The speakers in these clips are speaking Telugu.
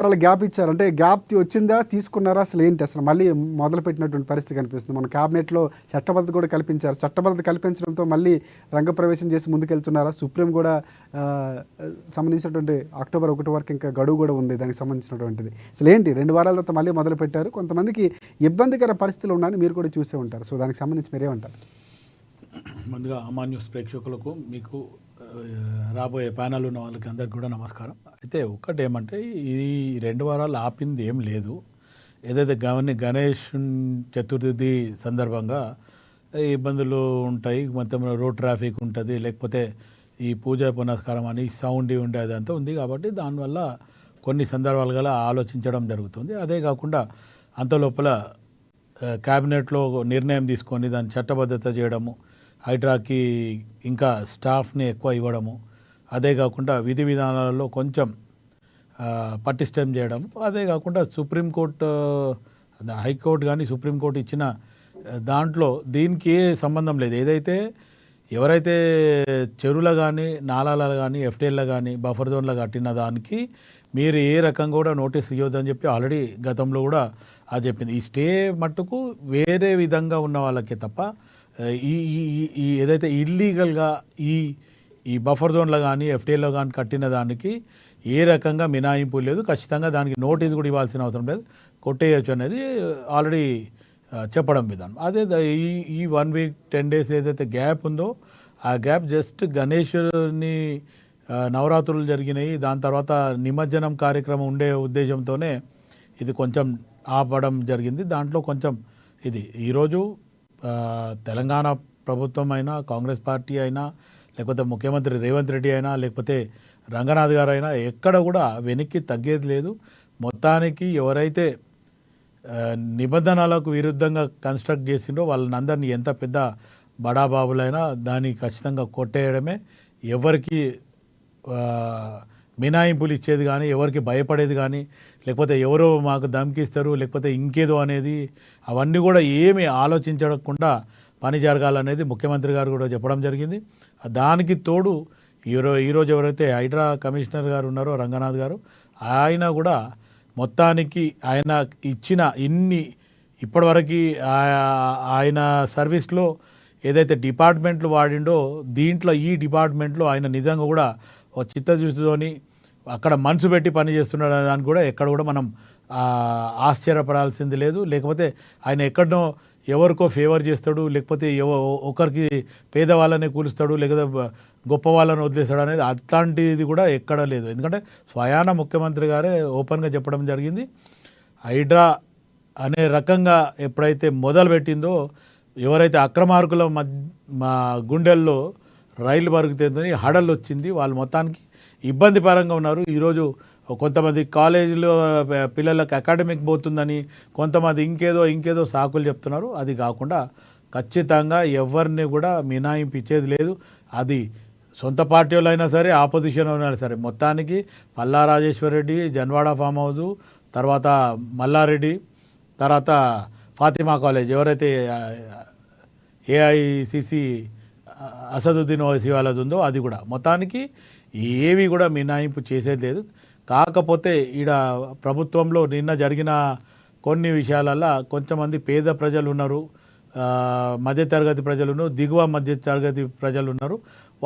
వాళ్ళు గ్యాప్ ఇచ్చారు. అంటే గ్యాప్ వచ్చిందా? తీసుకున్నారా? అసలు ఏంటి అసలు మళ్ళీ మొదలుపెట్టినటువంటి పరిస్థితి కనిపిస్తుంది. మన క్యాబినెట్‌లో చట్టబద్ధత కూడా కల్పించారు. చట్టబద్ధత కల్పించడంతో మళ్ళీ రంగప్రవేశం చేసి ముందుకెళ్తున్నారా? సుప్రీం కూడా సంబంధించినటువంటి అక్టోబర్ 1 వరకు ఇంకా గడువు కూడా ఉంది దానికి సంబంధించినటువంటిది. అసలు ఏంటి 2 వారాల తర్వాత మళ్ళీ మొదలుపెట్టారు. కొంతమందికి ఇబ్బందికర పరిస్థితులు ఉన్నాయని మీరు కూడా చూసే ఉంటారు. సో దానికి సంబంధించి మీరేమంటారు? ముందుగా అమా న్యూస్ ప్రేక్షకులకు, మీకు రాబోయే ప్యానల్ ఉన్న వాళ్ళకి అందరికీ కూడా నమస్కారం. అయితే ఒక్కటి ఏమంటే, ఈ 2 వారాలు ఆపింది ఏం లేదు. ఏదైతే గణేష్ చతుర్థి సందర్భంగా ఇబ్బందులు ఉంటాయి, మొత్తం రోడ్ ట్రాఫిక్ ఉంటుంది, లేకపోతే ఈ పూజ పునస్కారం అని సౌండ్ ఉండేది అంతా ఉంది. కాబట్టి దానివల్ల కొన్ని సందర్భాలు గల ఆలోచించడం జరుగుతుంది. అదే కాకుండా అంత లోపల క్యాబినెట్లో నిర్ణయం తీసుకొని దాన్ని చట్టబద్ధత చేయడము, హైడ్రాకి ఇంకా స్టాఫ్ని ఎక్కువ ఇవ్వడము, అదే కాకుండా విధి విధానాలలో కొంచెం పటిష్టం చేయడం, అదే కాకుండా సుప్రీంకోర్టు, హైకోర్టు కానీ సుప్రీంకోర్టు ఇచ్చిన దాంట్లో దీనికి ఏ సంబంధం లేదు. ఏదైతే ఎవరైతే చెరువులు కానీ నాలాలు కానీ ఎఫ్టీఎల్లో కానీ బఫర్ జోన్లో కట్టిన దానికి మీరు ఏ రకంగా కూడా నోటీస్ ఇవ్వద్దని చెప్పి ఆల్రెడీ గతంలో కూడా అది చెప్పింది. ఈ స్టే మట్టుకు వేరే విధంగా ఉన్న వాళ్ళకే తప్ప ఈ ఏదైతే ఇల్లీగల్గా ఈ బఫర్ జోన్లో కానీ ఎఫ్టీఏలో కానీ కట్టిన దానికి ఏ రకంగా మినహాయింపు లేదు. ఖచ్చితంగా దానికి నోటీస్ కూడా ఇవ్వాల్సిన అవసరం లేదు, కొట్టేయచ్చు అనేది ఆల్రెడీ చెప్పడం విధానం. అదే ఈ 1 వీక్ 10 డేస్ ఏదైతే గ్యాప్ ఉందో ఆ గ్యాప్ జస్ట్ గణేష్ని నవరాత్రులు జరిగినాయి, దాని తర్వాత నిమజ్జనం కార్యక్రమం ఉండే ఉద్దేశంతోనే ఇది కొంచెం ఆపడం జరిగింది. దాంట్లో కొంచెం ఇది ఈరోజు తెలంగాణ ప్రభుత్వం అయినా, కాంగ్రెస్ పార్టీ అయినా, లేకపోతే ముఖ్యమంత్రి రేవంత్ రెడ్డి అయినా, లేకపోతే రంగనాథ్ గారు అయినా ఎక్కడ కూడా వెనక్కి తగ్గేది లేదు. మొత్తానికి ఎవరైతే నిబంధనలకు విరుద్ధంగా కన్స్ట్రక్ట్ చేసిండో వాళ్ళందరినీ ఎంత పెద్ద బడాబాబులైనా దాన్ని ఖచ్చితంగా కొట్టేయడమే. ఎవరికి మినాయింపులు ఇచ్చేది కానీ, ఎవరికి భయపడేది కానీ, లేకపోతే ఎవరో మాకు ధమ్కిస్తారు లేకపోతే ఇంకేదో అనేది అవన్నీ కూడా ఏమీ ఆలోచించకుండా పని జరగాలనేది ముఖ్యమంత్రి గారు కూడా చెప్పడం జరిగింది. దానికి తోడు ఈరోజు ఎవరైతే హైడ్రా కమిషనర్ గారు ఉన్నారో రంగనాథ్ గారు, ఆయన కూడా మొత్తానికి ఆయన ఇచ్చిన ఇప్పటివరకు ఆయన సర్వీస్లో ఏదైతే డిపార్ట్మెంట్లు వాడిండో దీంట్లో ఈ డిపార్ట్మెంట్లో ఆయన నిజంగా కూడా ఒక చిత్తశుద్ధితోని అక్కడ మనసు పెట్టి పని చేస్తున్నాడు అనే దానికి కూడా ఎక్కడ కూడా మనం ఆశ్చర్యపడాల్సింది లేదు. లేకపోతే ఆయన ఎక్కడనో ఎవరికో ఫేవర్ చేస్తాడు, లేకపోతే ఒకరికి పేదవాళ్ళని కూలుస్తాడు, లేకపోతే గొప్ప వాళ్ళని వదిలేస్తాడు అనేది అట్లాంటిది కూడా ఎక్కడ లేదు. ఎందుకంటే స్వయాన ముఖ్యమంత్రి గారే ఓపెన్గా చెప్పడం జరిగింది. హైడ్రా అనే రకంగా ఎప్పుడైతే మొదలుపెట్టిందో, ఎవరైతే అక్రమార్కుల మా గుండెల్లో రైలు బరుగుతుందని హడల్ వచ్చింది, వాళ్ళు మొత్తానికి ఇబ్బంది పరంగా ఉన్నారు. ఈరోజు కొంతమంది కాలేజీలో పిల్లలకు అకాడమిక్ పోతుందని, కొంతమంది ఇంకేదో సాకులు చెప్తున్నారు. అది కాకుండా ఖచ్చితంగా ఎవరిని కూడా మినహాయింపు ఇచ్చేది లేదు. అది సొంత పార్టీలో అయినా సరే, ఆపోజిషన్ అయినా సరే, మొత్తానికి పల్లా రాజేశ్వర్ రెడ్డి, జన్వాడ ఫామ్ హౌజు, తర్వాత మల్లారెడ్డి, తర్వాత ఫాతిమా కాలేజ్ ఎవరైతే ఏఐసిసి అసదుద్దీన్ ఓవైసీ వాళ్ళది ఉందో అది కూడా మొత్తానికి ఏవి కూడా మినహాయింపు చేసేది లేదు. కాకపోతే ఈడ ప్రభుత్వంలో నిన్న జరిగిన కొన్ని విషయాలల్లో కొంతమంది పేద ప్రజలు ఉన్నారు, మధ్యతరగతి ప్రజలు ఉన్నారు, దిగువ మధ్యతరగతి ప్రజలు ఉన్నారు.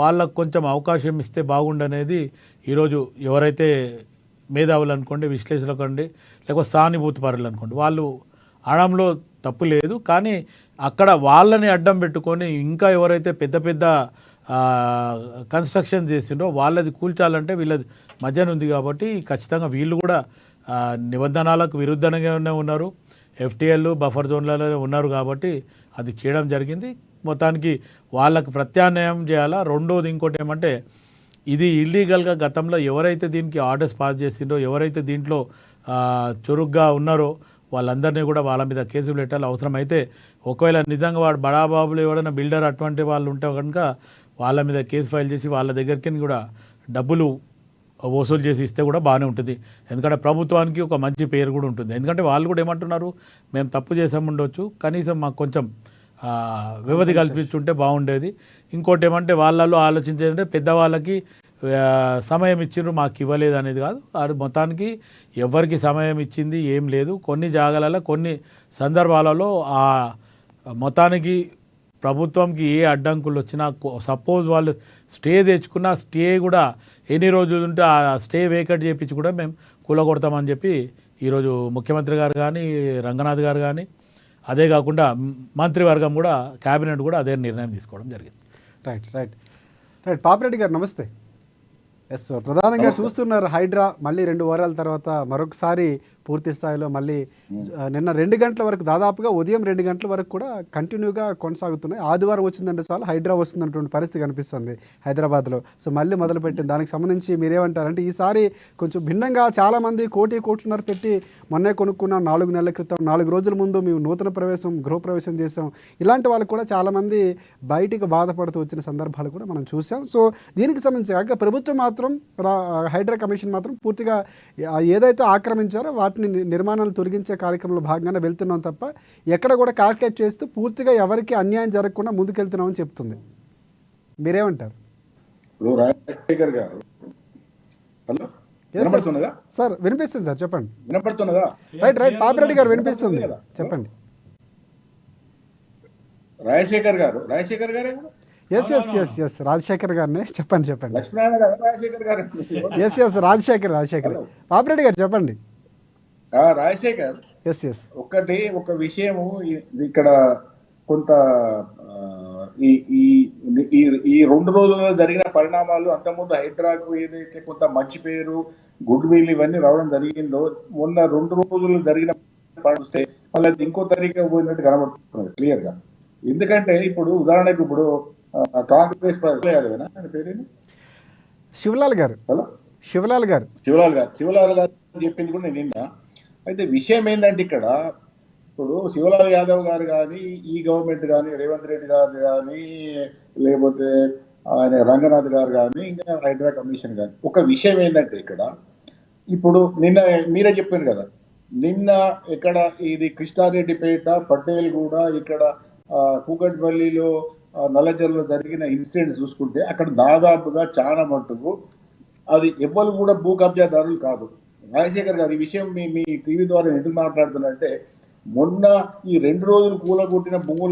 వాళ్ళకు కొంచెం అవకాశం ఇస్తే బాగుండనేది ఈరోజు ఎవరైతే మేధావులు అనుకోండి, విశ్లేషకులు అనుకోండి, లేకపోతే సానుభూతి పరులు అనుకోండి, వాళ్ళు అనడంలో తప్పు లేదు. కానీ అక్కడ వాళ్ళని అడ్డం పెట్టుకొని ఇంకా ఎవరైతే పెద్ద కన్స్ట్రక్షన్ చేసిండ్రో వాళ్ళది కూల్చాలంటే వీళ్ళది మధ్యన ఉంది. కాబట్టి ఖచ్చితంగా వీళ్ళు కూడా నిబంధనలకు విరుద్ధంగానే ఉన్నారు, ఎఫ్టీఎల్ బఫర్ జోన్లలో ఉన్నారు. కాబట్టి అది చేయడం జరిగింది. మొత్తానికి వాళ్ళకు ప్రత్యామ్నాయం చేయాలా. రెండోది ఇంకోటి ఏమంటే, ఇది ఇల్లీగల్గా గతంలో ఎవరైతే దీనికి ఆర్డర్స్ పాస్ చేసిండ్రో, ఎవరైతే దీంట్లో చురుగ్గా ఉన్నారో వాళ్ళందరినీ కూడా వాళ్ళ మీద కేసులు పెట్టాలి. అవసరమైతే ఒకవేళ నిజంగా వాడు బడాబాబులు ఎవరైనా బిల్డర్ అటువంటి వాళ్ళు ఉంటే కనుక వాళ్ళ మీద కేసు ఫైల్ చేసి వాళ్ళ దగ్గరికి కూడా డబ్బులు వసూలు చేసి ఇస్తే కూడా బాగానే ఉంటుంది. ఎందుకంటే ప్రభుత్వానికి ఒక మంచి పేరు కూడా ఉంటుంది. ఎందుకంటే వాళ్ళు కూడా ఏమంటున్నారు, మేము తప్పు చేసాము ఉండొచ్చు, కనీసం మాకు కొంచెం వ్యవధి కల్పిస్తుంటే బాగుండేది. ఇంకోటి ఏమంటే వాళ్ళలో ఆలోచించేదంటే పెద్దవాళ్ళకి సమయం ఇచ్చిండ్రు మాకు ఇవ్వలేదు అనేది కాదు. అది మొత్తానికి ఎవరికి సమయం ఇచ్చింది ఏం లేదు. కొన్ని జాగాలలో కొన్ని సందర్భాలలో ఆ మొత్తానికి ప్రభుత్వంకి ఏ అడ్డంకులు వచ్చినా సపోజ్ వాళ్ళు స్టే తెచ్చుకున్న స్టే కూడా ఎన్ని రోజులు ఉంటే ఆ స్టే వేకట్ చేయించి కూడా మేము కూలగొడతామని చెప్పి ఈరోజు ముఖ్యమంత్రి గారు కానీ రంగనాథ్ గారు కానీ అదే కాకుండా మంత్రివర్గం కూడా క్యాబినెట్ కూడా అదే నిర్ణయం తీసుకోవడం జరిగింది. రైట్ రైట్ రైట్ పాపిరెడ్డి గారు నమస్తే. ఎస్ ప్రధానంగా చూస్తున్నారు హైడ్రా మళ్ళీ 2 వారాల తర్వాత మరొకసారి పూర్తి స్థాయిలో మళ్ళీ నిన్న 2 గంటల వరకు దాదాపుగా ఉదయం 2 గంటల వరకు కూడా కంటిన్యూగా కొనసాగుతున్నాయి. ఆదివారం వచ్చిందంటే చాలు హైడ్రా వస్తుందన్నటువంటి పరిస్థితి కనిపిస్తుంది హైదరాబాద్లో. సో మళ్ళీ మొదలుపెట్టింది. దానికి సంబంధించి మీరేమంటారంటే ఈసారి కొంచెం భిన్నంగా చాలామంది కోటిన్నర పెట్టి మొన్నే కొనుక్కున్న 4 నెలల క్రితం 4 రోజుల ముందు మేము నూతన గృహప్రవేశం చేసాం. ఇలాంటి వాళ్ళు కూడా చాలామంది బయటికి బాధపడుతూ వచ్చిన సందర్భాలు కూడా మనం చూసాం. సో దీనికి సంబంధించి కాక ప్రభుత్వం మాత్రం హైడ్రా కమిషన్ మాత్రం పూర్తిగా ఏదైతే ఆక్రమించారో వాటిని నిర్మాణాలు తొలగించే కార్యక్రమంలో భాగంగానే వెళ్తున్నాం తప్ప ఎక్కడ కూడా కాల్కులేట్ చేస్తూ పూర్తిగా ఎవరికి అన్యాయం జరగకుండా ముందుకెళ్తున్నామని చెప్తుంది. మీరేమంటారు? రాజశేఖర్ గారు సార్ వినిపిస్తుంది సార్, చెప్పండి. వినపడుతున్నదా? రైట్ రైట్ పాపిరెడ్డి గారు వినిపిస్తుంది, చెప్పండి. రాజశేఖర్ గారే ఎస్ రాజశేఖర్ గారినే చెప్పండి. లక్ష్మీనారాయణ గారు రాజశేఖర్ గారు ఎస్ రాజశేఖర్ పాపిరెడ్డి గారు చెప్పండి. రాజశేఖర్ ఎస్ ఒక విషయము ఇక్కడ కొంత ఈ 2 రోజుల్లో జరిగిన పరిణామాలు అంతకుముందు హైడ్రాకు ఏదైతే కొంత మంచి పేరు గుడ్ విల్ ఇవన్నీ రావడం జరిగిందో మొన్న 2 రోజులు జరిగిన చూస్తే మళ్ళీ ఇంకో తరీకా పోయినట్టు కనబడుతున్నది క్లియర్ గా. ఎందుకంటే ఇప్పుడు ఉదాహరణకు ఇప్పుడు కాంగ్రెస్ పేరేంటి శివలాల్ గారు చెప్పింది కూడా నేను నిన్న. అయితే విషయం ఏంటంటే ఇక్కడ ఇప్పుడు శివలాల్ యాదవ్ గారు కానీ ఈ గవర్నమెంట్ కానీ రేవంత్ రెడ్డి గారు కానీ లేకపోతే ఆయన రంగనాథ్ గారు కానీ ఇంకా హైడ్రా కమిషన్ కానీ ఒక విషయం ఏంటంటే ఇక్కడ ఇప్పుడు నిన్న మీరే చెప్పారు కదా, నిన్న ఇక్కడ ఇది కృష్ణారెడ్డిపేట పటేల్ కూడా ఇక్కడ కూకట్పల్లిలో నల్లజర్లో జరిగిన ఇన్సిడెంట్స్ చూసుకుంటే అక్కడ దాదాపుగా చాలా మట్టుకు అది ఎవ్వరు కూడా భూ కబ్జాదారులు కాదు. రాజశేఖర్ గారు ఈ విషయం మీ టీవీ ద్వారా ఎందుకు మాట్లాడుతున్నారంటే మొన్న ఈ 2 రోజులు కూలగొట్టిన భూములు